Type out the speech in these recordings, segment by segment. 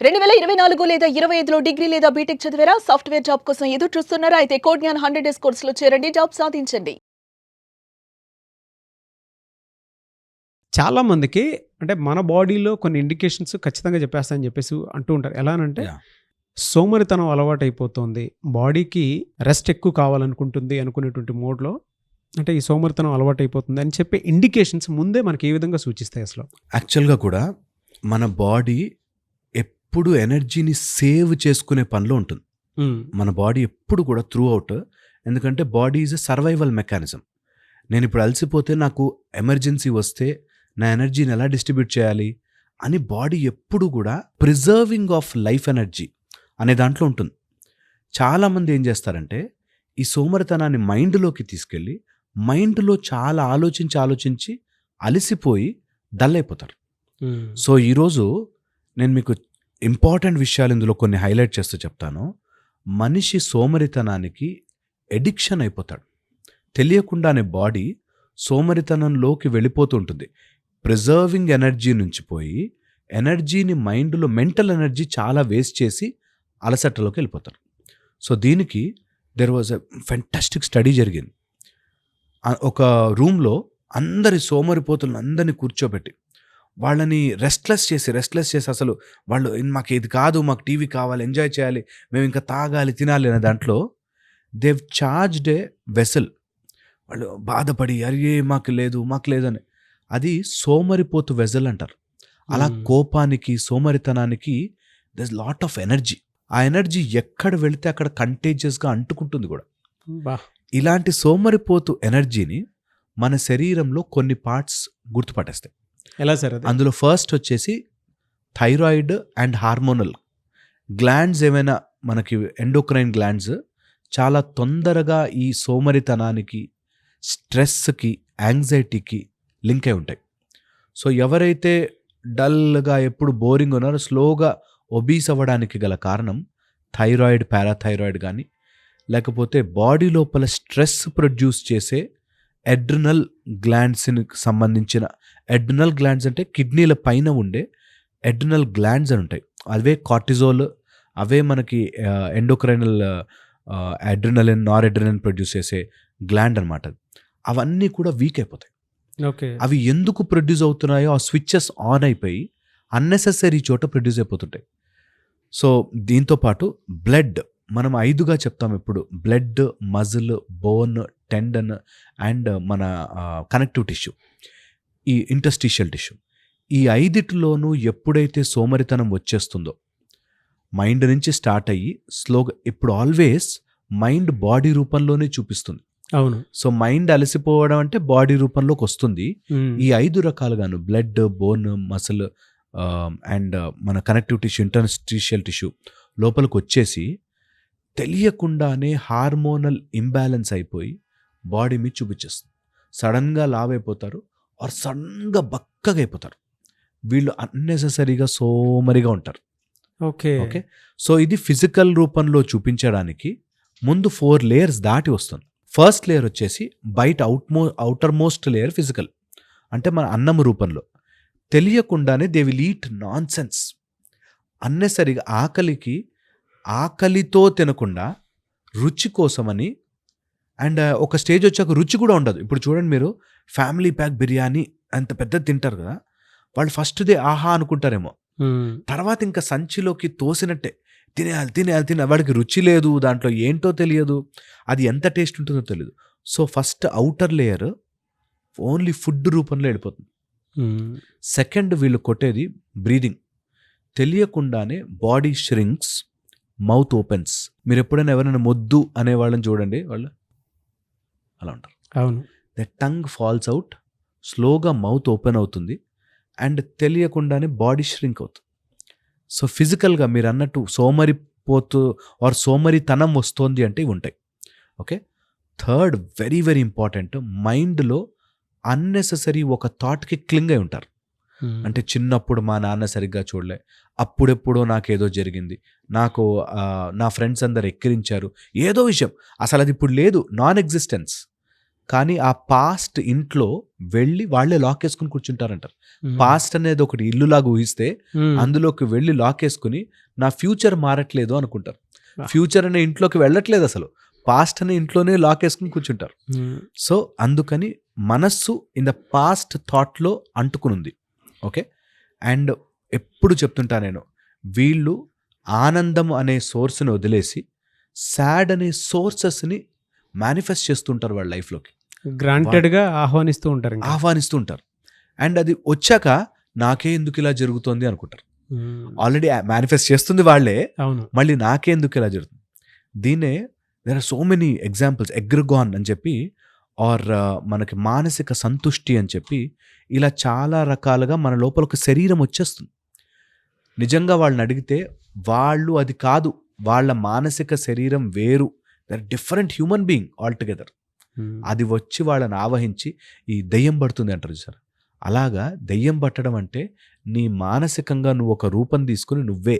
2024 లేదా 25లో డిగ్రీ లేదా బీటెక్ చదివారా? సాఫ్ట్‌వేర్ జాబ్ కోసం ఎదురు చూస్తున్నారా? అయితే కోడ్ జ్ఞాన్ 100 డేస్ కోర్సులో చేరండి. జాబ్ సాధించండి. చాలా మందికి అంటే మన బాడీలో కొన్ని ఇండికేషన్స్ ఖచ్చితంగా చెప్పేస్తాయని చెప్పేసి అంటూ ఉంటారు. ఎలా అనంటే యాహ్! సోమరితనం అలవాటైపోతుంది. బాడీకి రెస్ట్ ఎక్కువ కావాలనుకుంటుంది అనుకునేటువంటి మోడ్‌లో అంటే ఈ సోమరితనం అలవాటైపోతుంది అని చెప్పే ఇండికేషన్స్ ముందే మనకి ఏ విధంగా సూచిస్తాయి అసలు? యాక్చువల్‌గా కూడా మన బాడీ ఎప్పుడు ఎనర్జీని సేవ్ చేసుకునే పనిలో ఉంటుంది. మన బాడీ ఎప్పుడు కూడా త్రూ ఔట్. ఎందుకంటే body is a survival mechanism. నేనిప్పుడు అలసిపోతే నాకు ఎమర్జెన్సీ వస్తే నా ఎనర్జీని ఎలా డిస్ట్రిబ్యూట్ చేయాలి అని బాడీ ఎప్పుడు కూడా ప్రిజర్వింగ్ ఆఫ్ లైఫ్ ఎనర్జీ అనే దాంట్లో ఉంటుంది. చాలామంది ఏం చేస్తారంటే ఈ సోమరితనాన్ని మైండ్‌లోకి తీసుకెళ్ళి మైండ్‌లో చాలా ఆలోచించి అలసిపోయి డల్ అయిపోతారు. సో ఈరోజు నేను మీకు ఇంపార్టెంట్ విషయాలు ఇందులో కొన్ని హైలైట్ చేస్తూ చెప్తాను. మనిషి సోమరితనానికి ఎడిక్షన్ అయిపోతాడు. తెలియకుండానే బాడీ సోమరితనంలోకి వెళ్ళిపోతూ ఉంటుంది. ప్రిజర్వింగ్ ఎనర్జీ నుంచి పోయి ఎనర్జీని మైండ్లో మెంటల్ ఎనర్జీ చాలా వేస్ట్ చేసి అలసటలోకి వెళ్ళిపోతారు. సో దీనికి there was a fantastic study జరిగింది. ఒక రూమ్లో అందరి సోమరిపోతులను అందరినీ కూర్చోబెట్టి వాళ్ళని రెస్ట్లెస్ చేసి అసలు వాళ్ళు మాకు ఇది కాదు, మాకు టీవీ కావాలి, ఎంజాయ్ చేయాలి, మేము ఇంకా తాగాలి, తినాలి అనే దాంట్లో దేవ్ చార్జ్డ్ ఏ వెసల్. వాళ్ళు బాధపడి అరే మాకు లేదు అని. అది సోమరిపోతు వెజల్ అంటారు. అలా కోపానికి సోమరితనానికి there is lot of energy. ఆ ఎనర్జీ ఎక్కడ వెళితే అక్కడ కంటేజియస్గా అంటుకుంటుంది కూడా. ఇలాంటి సోమరిపోతు ఎనర్జీని మన శరీరంలో కొన్ని పార్ట్స్ గుర్తుపట్టేస్తాయి. ఎలా సార్ అది? అందులో ఫస్ట్ వచ్చేసి థైరాయిడ్ అండ్ హార్మోనల్ గ్లాండ్స్. ఏమైనా మనకి ఎండోక్రైన్ గ్లాండ్స్ చాలా తొందరగా ఈ సోమరితనానికి, స్ట్రెస్కి, యాంగ్జైటీకి లింక్ అయి ఉంటాయి. సో ఎవరైతే డల్గా ఎప్పుడు బోరింగ్ ఉన్నారో స్లోగా ఒబీస్ అవ్వడానికి గల కారణం థైరాయిడ్, పారాథైరాయిడ్ కానీ లేకపోతే బాడీ లోపల స్ట్రెస్ ప్రొడ్యూస్ చేసే ఎడ్రినల్ గ్లాండ్స్కి సంబంధించిన, ఎడ్రినల్ గ్లాండ్స్ అంటే కిడ్నీల పైన ఉండే ఎడ్రినల్ గ్లాండ్స్ అని ఉంటాయి. అవే కార్టిజోల్, అవే మనకి ఎండోక్రైనల్ అడ్రినలిన్, నార్ అడ్రినలిన్ ప్రొడ్యూస్ చేసే గ్లాండ్ అనమాట. అవన్నీ కూడా వీక్ అయిపోతాయి. ఓకే. అవి ఎందుకు ప్రొడ్యూస్ అవుతున్నాయో ఆ స్విచ్చెస్ ఆన్ అయిపోయి అన్నెసెసరీ చోట ప్రొడ్యూస్ అయిపోతుంటాయి. సో దీంతోపాటు బ్లడ్ మనం 5గా చెప్తాం ఎప్పుడు. Blood, muscle, bone, tendon and మన కనెక్టివ్ టిష్యూ, ఈ ఇంటర్స్టిషియల్ టిష్యూ. ఈ 5లోనూ ఎప్పుడైతే సోమరితనం వచ్చేస్తుందో మైండ్ నుంచి స్టార్ట్ అయ్యి స్లోగా, ఇప్పుడు ఆల్వేస్ మైండ్ బాడీ రూపంలోనే చూపిస్తుంది. అవును. సో మైండ్ అలసిపోవడం అంటే బాడీ రూపంలోకి వస్తుంది. ఈ 5 రకాలుగాను బ్లడ్, బోన్, మసిల్ అండ్ మన కనెక్టివ్ టిష్యూ, ఇంటర్స్టిషియల్ టిష్యూ లోపలికి వచ్చేసి తెలియకుండానే హార్మోనల్ ఇంబ్యాలెన్స్ అయిపోయి బాడీ మీద చూపించేస్తుంది. సడన్గా లావ్ అయిపోతారు ఆర్ సడన్గా బక్కగా అయిపోతారు. వీళ్ళు అన్నెసెసరీగా సోమరిగా ఉంటారు. ఓకే. ఓకే. సో ఇది ఫిజికల్ రూపంలో చూపించడానికి ముందు 4 లేయర్స్ దాటి వస్తుంది. ఫస్ట్ లేయర్ వచ్చేసి బయట అవుటర్ మోస్ట్ లేయర్ ఫిజికల్, అంటే మన అన్నం రూపంలో. తెలియకుండానే they will eat nonsense. అన్నెసరిగా ఆకలితో తినకుండా రుచి కోసమని. అండ్ ఒక స్టేజ్ వచ్చాక రుచి కూడా ఉండదు. ఇప్పుడు చూడండి, మీరు ఫ్యామిలీ ప్యాక్ బిర్యానీ అంత పెద్దది తింటారు కదా, వాళ్ళు ఫస్ట్దే ఆహా అనుకుంటారేమో, తర్వాత ఇంకా సంచిలోకి తోసినట్టే తినేయాలి. వాడికి రుచి లేదు, దాంట్లో ఏంటో తెలియదు, అది ఎంత టేస్ట్ ఉంటుందో తెలియదు. So first outer layer only food రూపంలో వెళ్ళిపోతుంది. సెకండ్ వీళ్ళు కొట్టేది బ్రీదింగ్. తెలియకుండానే బాడీ ష్రింక్స్, మౌత్ ఓపెన్స్. మీరు ఎప్పుడైనా ఎవరైనా మొద్దు అనే వాళ్ళని చూడండి, వాళ్ళు అలా ఉంటారు. అవును. ద టంగ్ ఫాల్స్ అవుట్, స్లోగా మౌత్ ఓపెన్ అవుతుంది అండ్ తెలియకుండానే బాడీ ష్రింక్ అవుతుంది. సో ఫిజికల్గా మీరు అన్నట్టు సోమరిపోతు ఆర్ సోమరితనం వస్తోంది అంటే ఇవి ఉంటాయి. Okay. Third very very important, మైండ్లో అన్నెసెసరీ ఒక థాట్కి క్లింగ్ అయి ఉంటారు. అంటే చిన్నప్పుడు మా నాన్న సరిగ్గా చూడలే, అప్పుడెప్పుడో నాకేదో జరిగింది, నాకు నా ఫ్రెండ్స్ అందరు ఎక్కిరించారు, ఏదో విషయం అసలు అది ఇప్పుడు లేదు, నాన్ ఎగ్జిస్టెన్స్. కానీ ఆ పాస్ట్ ఇంట్లో వెళ్ళి వాళ్ళే లాక్ వేసుకుని కూర్చుంటారంటారు. పాస్ట్ అనేది ఒకటి ఇల్లులాగా ఊహిస్తే అందులోకి వెళ్ళి లాక్ వేసుకుని నా ఫ్యూచర్ మారట్లేదు అనుకుంటారు. ఫ్యూచర్ అనే ఇంట్లోకి వెళ్ళట్లేదు, అసలు పాస్ట్ అనే ఇంట్లోనే లాక్ వేసుకుని కూర్చుంటారు. సో అందుకని మనస్సు ఇన్ ద పాస్ట్ థాట్లో అంటుకునుంది. ఓకే, అండ్ ఎప్పుడు చెప్తుంటా నేను, వీళ్ళు ఆనందం అనే సోర్స్ని వదిలేసి సాడ్ అనే సోర్సెస్ని మేనిఫెస్ట్ చేస్తుంటారు వాళ్ళ లైఫ్లోకి, గ్రాంటెడ్గా ఆహ్వానిస్తూ ఉంటారు. అండ్ అది వచ్చాక నాకే ఎందుకు ఇలా జరుగుతుంది అనుకుంటారు. ఆల్రెడీ మేనిఫెస్ట్ చేస్తుంది వాళ్ళే, అవును, మళ్ళీ నాకే ఎందుకు ఇలా జరుగుతుంది. దీన్నే there are so many examples, ఎగ్రగాన్ అని చెప్పి ఆర్ మనకి మానసిక సంతుష్టి అని చెప్పి, ఇలా చాలా రకాలుగా మన లోపల ఒక శరీరం వచ్చేస్తుంది. నిజంగా వాళ్ళని అడిగితే వాళ్ళు అది కాదు, వాళ్ళ మానసిక శరీరం వేరు, their different human being all together. అది వచ్చి వాళ్ళని ఆవహించి ఈ దెయ్యం పడుతుంది అంటారు సార్. అలాగా దెయ్యం పట్టడం అంటే నీ మానసికంగా నువ్వు ఒక రూపం తీసుకుని నువ్వే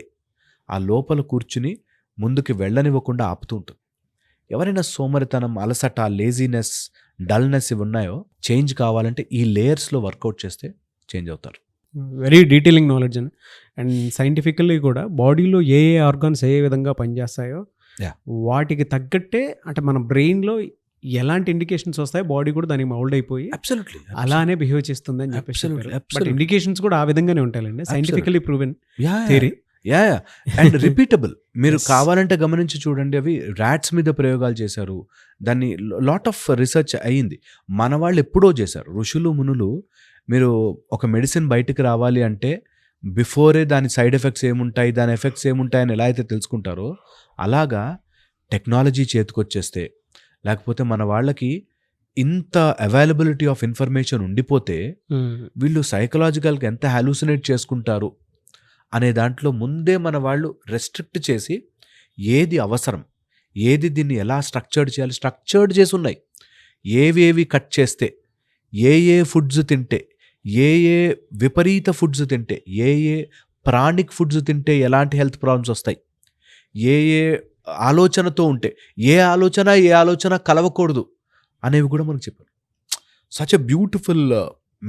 ఆ లోపల కూర్చుని ముందుకు వెళ్ళనివ్వకుండా ఆపుతూ ఉంటుంది. ఎవరైనా సోమరితనం, అలసట, లేజీనెస్, డల్నెస్ ఇవి ఉన్నాయో చేంజ్ కావాలంటే ఈ లేయర్స్లో వర్కౌట్ చేస్తే చేంజ్ అవుతారు. Very detailing knowledge and scientifically కూడా బాడీలో ఏ ఆర్గాన్స్ ఏ విధంగా పనిచేస్తాయో వాటికి తగ్గట్టే, అంటే మన బ్రెయిన్లో ఎలాంటి ఇండికేషన్స్ వస్తాయో బాడీ కూడా దానికి మౌల్డ్ అయిపోయి అబ్సల్యూట్లీ అలానే బిహేవ్ చేస్తుంది అని చెప్పేసి. బట్ ఇండికేషన్స్ కూడా ఆ విధంగానే ఉంటాయండి, scientifically proven theory. And repeatable. మీరు కావాలంటే గమనించి చూడండి, అవి ర్యాట్స్ మీద ప్రయోగాలు చేశారు, దాన్ని లాట్ ఆఫ్ రీసెర్చ్ అయ్యింది. మన వాళ్ళు ఎప్పుడో చేశారు, ఋషులు మునులు. మీరు ఒక మెడిసిన్ బయటకు రావాలి అంటే బిఫోరే దాని సైడ్ ఎఫెక్ట్స్ ఏముంటాయి, దాని ఎఫెక్ట్స్ ఏముంటాయని ఎలా అయితే తెలుసుకుంటారో, అలాగా టెక్నాలజీ చేతికొచ్చేస్తే, లేకపోతే మన వాళ్ళకి ఇంత అవైలబిలిటీ ఆఫ్ ఇన్ఫర్మేషన్ ఉండిపోతే వీళ్ళు సైకలాజికల్గా ఎంత హాలూసినేట్ చేసుకుంటారు అనే దాంట్లో ముందే మన వాళ్ళు రెస్ట్రిక్ట్ చేసి ఏది అవసరం, ఏది దీన్ని ఎలా స్ట్రక్చర్డ్ చేయాలి స్ట్రక్చర్డ్ చేసి ఉన్నాయి. ఏవేవి కట్ చేస్తే, ఏ ఫుడ్స్ తింటే, ఏ విపరీత ఫుడ్స్ తింటే, ఏ ప్రాణిక్ ఫుడ్స్ తింటే ఎలాంటి హెల్త్ ప్రాబ్లమ్స్ వస్తాయి, ఏ ఆలోచనతో ఉంటే ఏ ఆలోచన కలవకూడదు అనేవి కూడా మనకు చెప్పారు. Such a beautiful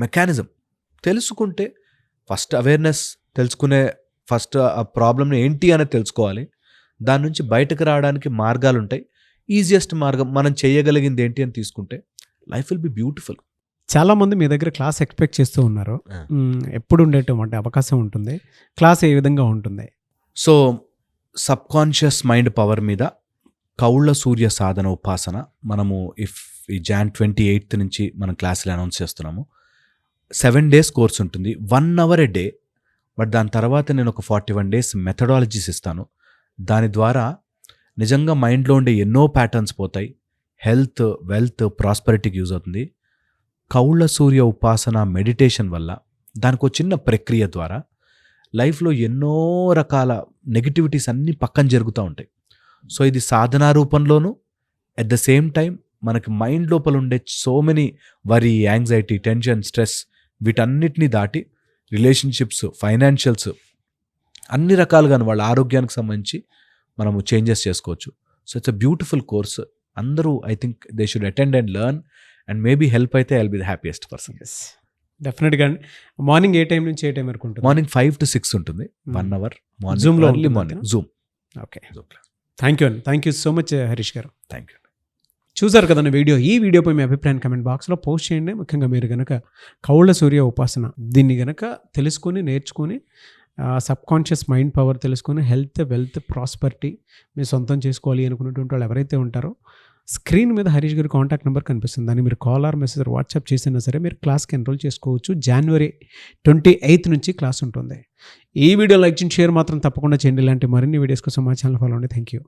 mechanism. తెలుసుకుంటే ఫస్ట్ అవేర్నెస్ తెలుసుకునే, ఫస్ట్ ఆ ప్రాబ్లమ్ని ఏంటి అనేది తెలుసుకోవాలి. దాని నుంచి బయటకు రావడానికి మార్గాలు ఉంటాయి. ఈజియెస్ట్ మార్గం మనం చేయగలిగింది ఏంటి అని తీసుకుంటే లైఫ్ విల్ బి బ్యూటిఫుల్. చాలామంది మీ దగ్గర క్లాస్ ఎక్స్పెక్ట్ చేస్తూ ఉన్నారు, ఎప్పుడు ఉండేటువంటి అవకాశం ఉంటుంది, క్లాస్ ఏ విధంగా ఉంటుంది? So sub conscious mind power మీద కౌళ్ళ సూర్య సాధన ఉపాసన మనము ఈ Jan 28 నుంచి మనం క్లాసులు అనౌన్స్ చేస్తున్నాము. 7 days కోర్స్ ఉంటుంది, 1 hour a day. బట్ దాని తర్వాత నేను ఒక 41 days మెథడాలజీస్ ఇస్తాను. దాని ద్వారా నిజంగా మైండ్లో ఉండే ఎన్నో ప్యాటర్న్స్ పోతాయి, హెల్త్, వెల్త్, ప్రాస్పరిటీకి యూజ్ అవుతుంది. కౌళ్ళ సూర్య ఉపాసన మెడిటేషన్ వల్ల, దానికి ఒక చిన్న ప్రక్రియ ద్వారా లైఫ్లో ఎన్నో రకాల నెగిటివిటీస్ అన్నీ పక్కన జరుగుతూ ఉంటాయి. సో ఇది సాధనా రూపంలోనూ, అట్ ద సేమ్ టైం మనకి మైండ్ లోపల ఉండే so many worry, anxiety, tension, stress వీటన్నిటినీ దాటి రిలేషన్షిప్స్, ఫైనాన్షియల్స్ అన్ని రకాలుగా వాళ్ళ ఆరోగ్యానికి సంబంధించి మనము చేంజెస్ చేసుకోవచ్చు. So it's a beautiful course. అందరూ I think they should attend and learn, and maybe help అయితే I will be the happiest person. డెఫినెట్గా. మార్నింగ్ ఏ టైం నుంచి ఏ టైం వరకు ఉంటుంది? మార్నింగ్ 5 to 6 ఉంటుంది, 1 hour మార్నింగ్. Zoom లో early morning Zoom. Okay, thank you అండి. Thank you so much Harish garu. Thank you. చూసారు కదండి వీడియో. ఈ వీడియోపై మీ అభిప్రాయాన్ని కమెంట్ బాక్స్లో పోస్ట్ చేయండి. ముఖ్యంగా మీరు కనుక కౌళ్ళ సూర్య ఉపాసన దీన్ని కనుక తెలుసుకొని, నేర్చుకొని, సబ్ కాన్షియస్ మైండ్ పవర్ తెలుసుకొని హెల్త్, వెల్త్, ప్రాస్పరిటీ మీరు సొంతం చేసుకోవాలి అనుకున్నటువంటి వాళ్ళు ఎవరైతే ఉంటారో, స్క్రీన్ మీద హరీష్ గారి కాంటాక్ట్ నెంబర్ కనిపిస్తుంది, దాన్ని మీరు కాల్ ఆర్ మెసేజ్ వాట్సాప్ చేసినా సరే మీరు క్లాస్కి ఎన్రోల్ చేసుకోవచ్చు. January 28 నుంచి క్లాస్ ఉంటుంది. ఈ వీడియో లైక్ చేయండి, షేర్ మాత్రం తప్పకుండా చేయండి. ఇలాంటి మరిన్ని వీడియోస్ కోసం మా ఛానల్ ఫాలో అవ్వండి. Thank you.